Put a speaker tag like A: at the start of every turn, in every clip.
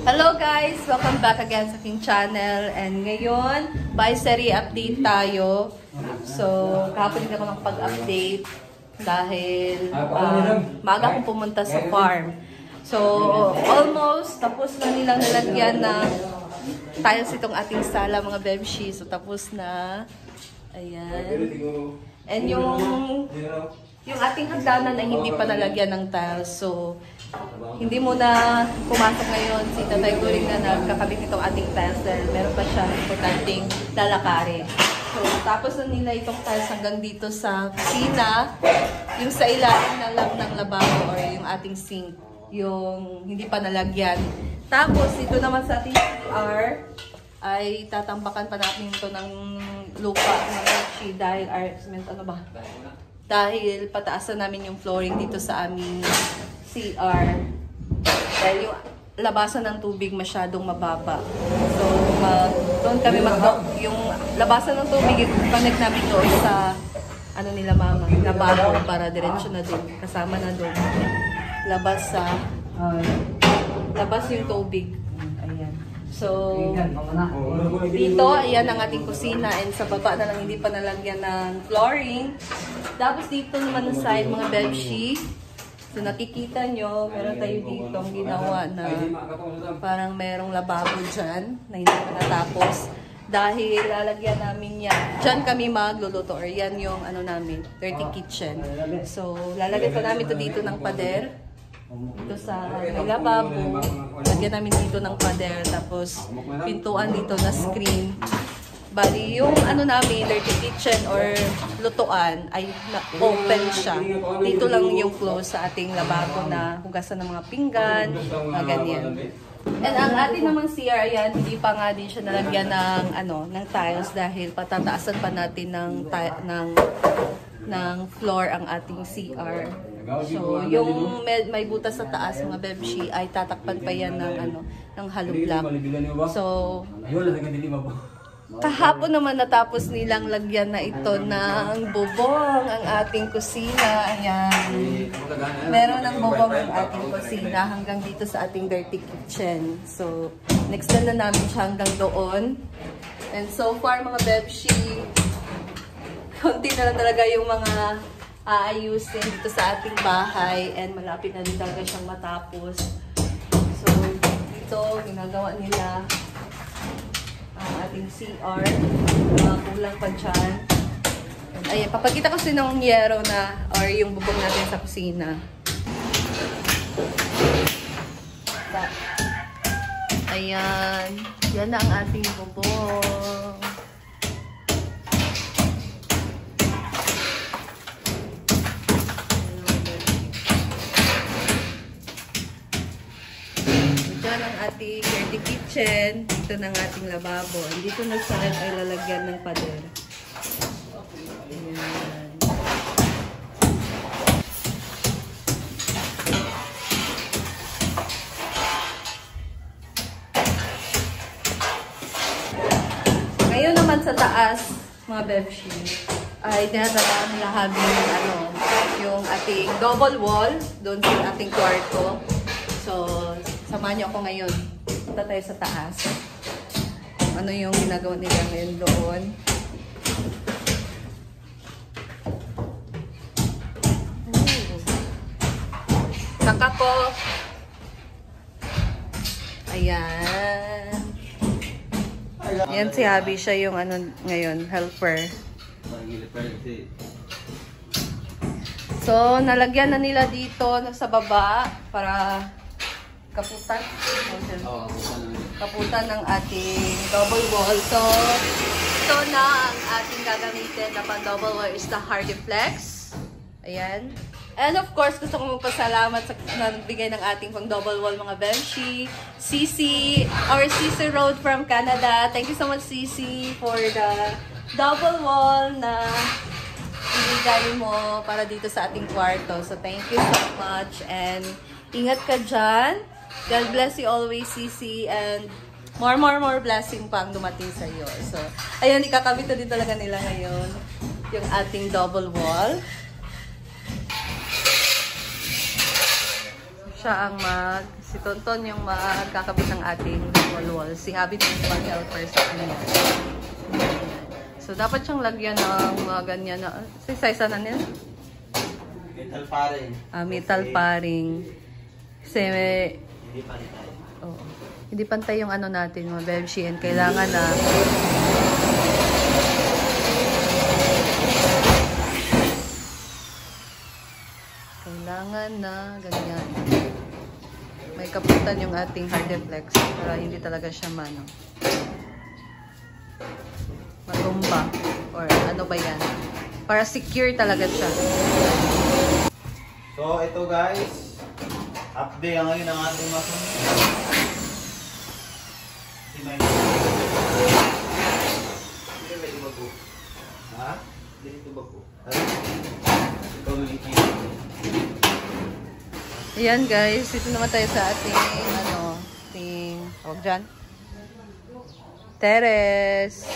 A: Hello guys! Welcome back again sa aking channel. And ngayon, Baiseri update tayo. So, kahapon din ako nakapag-update dahil maaga akong pumunta sa farm. So, almost tapos na nilang nalagyan na tiles itong ating sala mga bebshi. So, tapos na. Ayan. And yung ating hagdanan ay hindi pa nalagyan ng tiles. So, hindi mo na pumasok ngayon si Tatay Guring na nagkakabit nitong ating tiles dahil meron pa siya importanteng lalakarin. So, tapos na nila itong tiles hanggang dito sa kusina. Yung sa ilalim na lang ng lababo or yung ating sink, yung hindi pa nalagyan. Tapos, ito naman sa ating CR ay tatambakan pa natin ito ng lupa ng Richie dahil dahil pataasan namin yung flooring dito sa aming CR dahil yung labasan ng tubig masyadong mababa. So, doon kami yung labasan ng tubig connect namin doon sa ano nila mama, nabaho para diretso na doon, kasama na doon. Labas yung tubig. Ayan. So, dito, ayan ang ating kusina and sa baba na lang hindi pa nalagyan ng flooring. Tapos dito naman sa side mga bebshi. So nakikita nyo, meron tayo dito ang ginawa na parang merong lababo dyan na hindi pa natapos. Dahil lalagyan namin yan. Dyan kami magluluto or yan yung ano namin, dirty kitchen. So lalagyan pa namin ito dito ng pader. Dito sa lababo. Lagyan namin dito ng pader. Tapos pintuan dito na screen. Bali, yung ano namin, dirty kitchen or lutuan ay open siya. Dito lang yung close sa ating lababo na hugasan ng mga pinggan, mga ganyan. And ang ating naman CR, yan, hindi pa nga din siya nalagyan ng tiles dahil patataasan pa natin ng floor ang ating CR. So, yung may butas sa taas, mga bebshi, ay tatakpan pa yan ng hollow block. So, kahapon naman natapos nilang lagyan na ito ng bubong ang ating kusina. Ayan. Meron ng bubong ang ating kusina hanggang dito sa ating dirty kitchen. So, next na namin siya hanggang doon. And so far mga bebshi, konti na lang talaga yung mga aayusin dito sa ating bahay. And malapit na din talaga siyang matapos. So, dito ginagawa nila ang ating CR, kulang pa dyan. Ayan, papakita ko sinong yero na or yung bubong natin sa kusina. Ayan, yan na ang ating bubong. Diyan ang ating dirty kitchen. Dito ng ating lababo. Dito na sa red ay lalagyan ng pader. Ayan. Ngayon naman sa taas, mga bebshi, ay tinatawag nila yung ating double wall doon sa ating kwarto. So, samahan niyo ako ngayon. Punta tayo sa taas. Ano yung ginagawa nila ngayon doon. Saka po. Ayan. Yan si Abby. Siya yung ngayon, helper. So, nalagyan na nila dito sa baba para kaputan ng ating double wall. So, ito na ang ating gagamitin na pang-double wall is the Hardiflex. Ayan. And of course, gusto ko magpasalamat sa nagbigay ng ating pang-double wall mga bemshi. CC Road from Canada. Thank you so much, CC, for the double wall na ibigay mo para dito sa ating kwarto. So, thank you so much. And ingat ka dyan. God bless you always, CC, and more blessing pa ang dumating sa iyo. So, ayun, ikakabit na din talaga nila ngayon yung ating double wall. siya ang si Tonton yung magkakabit ng ating wall. Si Abby yung mag-helper sa kanya. So, dapat siyang lagyan ng mga ganyan na, size na nila?
B: Metal paring.
A: Metal paring. Kasi,
B: Hindi pantay.
A: oo. Hindi pantay yung ano natin, mga bebshi, and kailangan na ganyan. May kaputan yung ating hardeflex para hindi talaga siya matumba or ano ba yan. Para secure talaga siya.
B: So, ito guys. Update ngayon ang ating mason. Hindi ba ito bago? Ha? Hindi ito bago. Ikaw yung ikinig.
A: Ayan guys, ito naman tayo sa ating tawag dyan, terrace.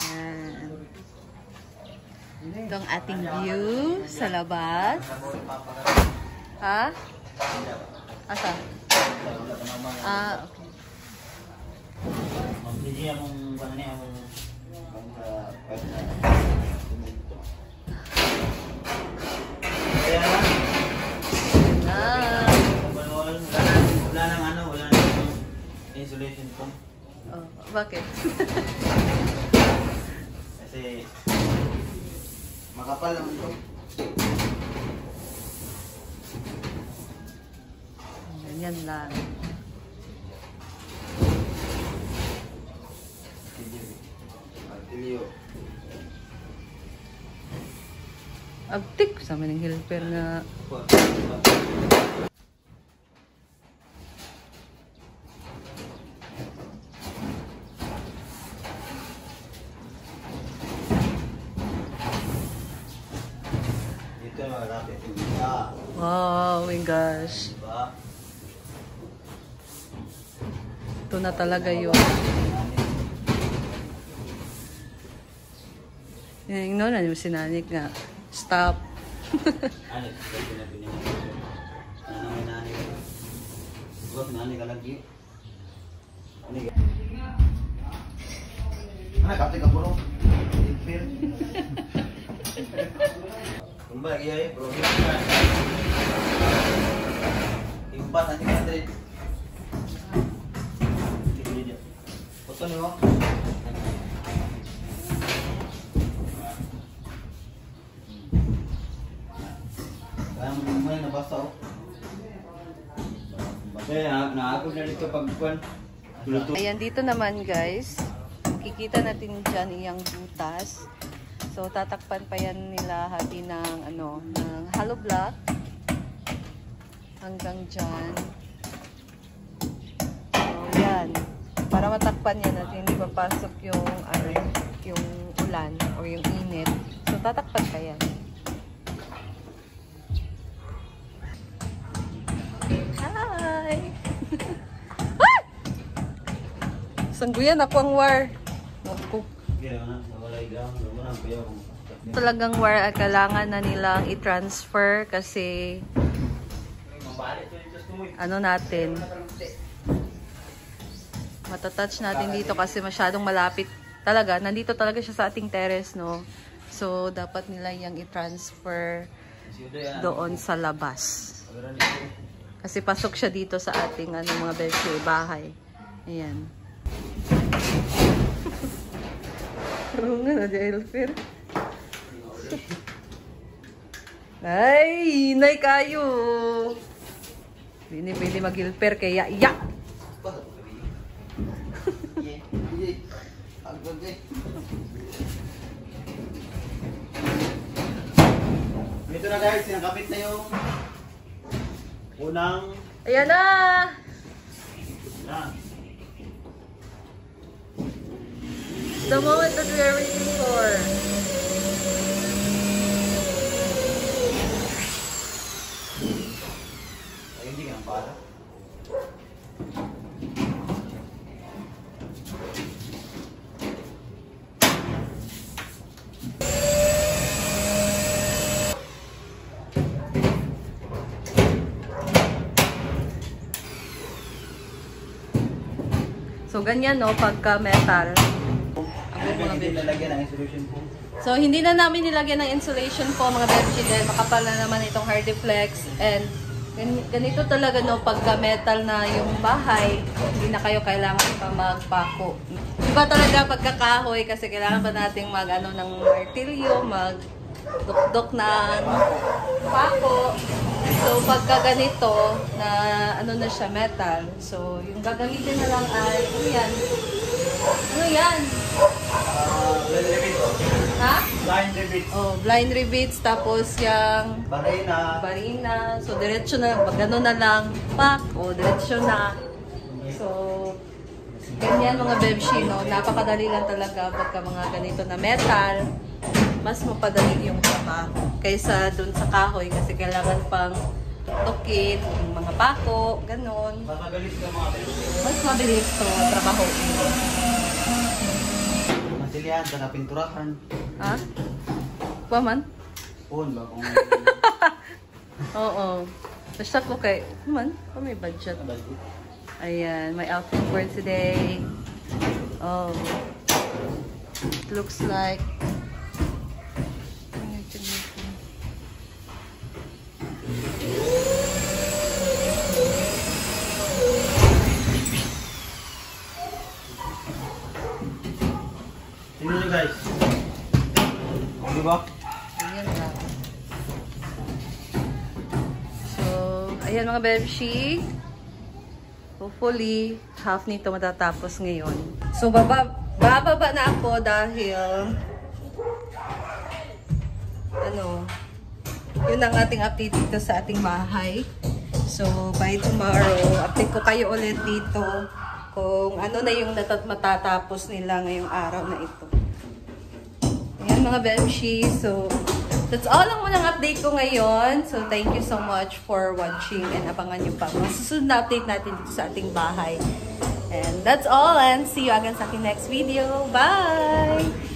A: Ayan. Ito ang ating view sa labas. Ha? Asa? Okay.
B: Hindi mong wala nang insulation po.
A: Oh, bakit?
B: Kasi makapal lang ito.
A: Ganyan lang. Abtik sa maning helper na
B: dito malapit.
A: wow, my gosh.
B: Diba?
A: Ito na talaga yun. Yung na yung sinanik nga. Stop.
B: Ano? Huwag na, ka lagi. Ano, kapit ka puro? Impir. Kung ba, lagi bro. Impat, nanti ka natin. Puto niyo. May nabasa oh. Kaya naakot na dito pagkuhan.
A: Ayan, dito naman guys. Kikita natin dyan iyang butas. So, tatakpan pa yan nila hati ng, ng hollow block. Hanggang dyan. So, yan. Para matakpan yan at hindi papasok yung, yung ulan o yung init. So, tatakpan pa yan. Hi! Sangguyan ako ang war. Talagang war at kailangan na nilang i-transfer kasi natin matatouch natin dito kasi masyadong malapit talaga. Nandito talaga siya sa ating terrace, no? So, dapat nila yung i-transfer doon sa labas. Kasi pasok siya dito sa ating mga bahay. Ayan. Oo nga na, Elfer. Ay, hinay kayo. Hindi pwede mag-Elfer kaya ya.
B: Ito na guys, sinakapit na yung unang...
A: Ayan na! The moment that we are waiting for.
B: Ay, hindi ka nang para.
A: So, ganyan, no, pagka metal.
B: Hindi lalagyan ng insulation po.
A: So, hindi na namin nilagyan ng insulation po, mga Bebshi, dahil makapal na naman itong Hardiflex. And ganito talaga, no, pagka metal na yung bahay, hindi na kayo kailangan pa magpako. Iba talaga pagkakahoy kasi kailangan pa nating mag-ano ng martilyo, mag-dukdok ng pako. So, pagka ganito, na ano na siya, metal. So, yung gagamitin na lang ay, ano yan? Ano yan?
B: Blind rivets.
A: Ha?
B: Blind rivets.
A: Oh, blind rivets, tapos yung
B: Barina.
A: So, diretso na, pag gano'n na lang, pak, o diretso na. So, ganyan mga Bebshi, no? Napakadali lang talaga pagka mga ganito na metal. Mas mapadali yung trabaho kaysa dun sa kahoy kasi kailangan pang tukit, yung mga pako, ganun.
B: Matagalis ka mga Bebshi.
A: Mas mabilis to trabaho.
B: Masilihan ka na pinturahan.
A: Ha? Paman?
B: Pun ba kung...
A: Oo. Basta ko kay... Man, may budget. Ayan, my outfit for today. Oh. It looks like...
B: Tingnan nyo guys. Di ba?
A: Ayan lang. So, ayan mga Bebshi. Hopefully, half nito matatapos ngayon. So, bababa na ako dahil yun ang ating update dito sa ating bahay. So, by tomorrow, update ko kayo ulit dito kung ano na yung matatapos nila ngayong araw na ito. Ayan mga Bebshi. So, that's all ang unang update ko ngayon. So, thank you so much for watching and abangan nyo pa mga susunod na update natin dito sa ating bahay. And that's all and see you again sa ating next video. Bye!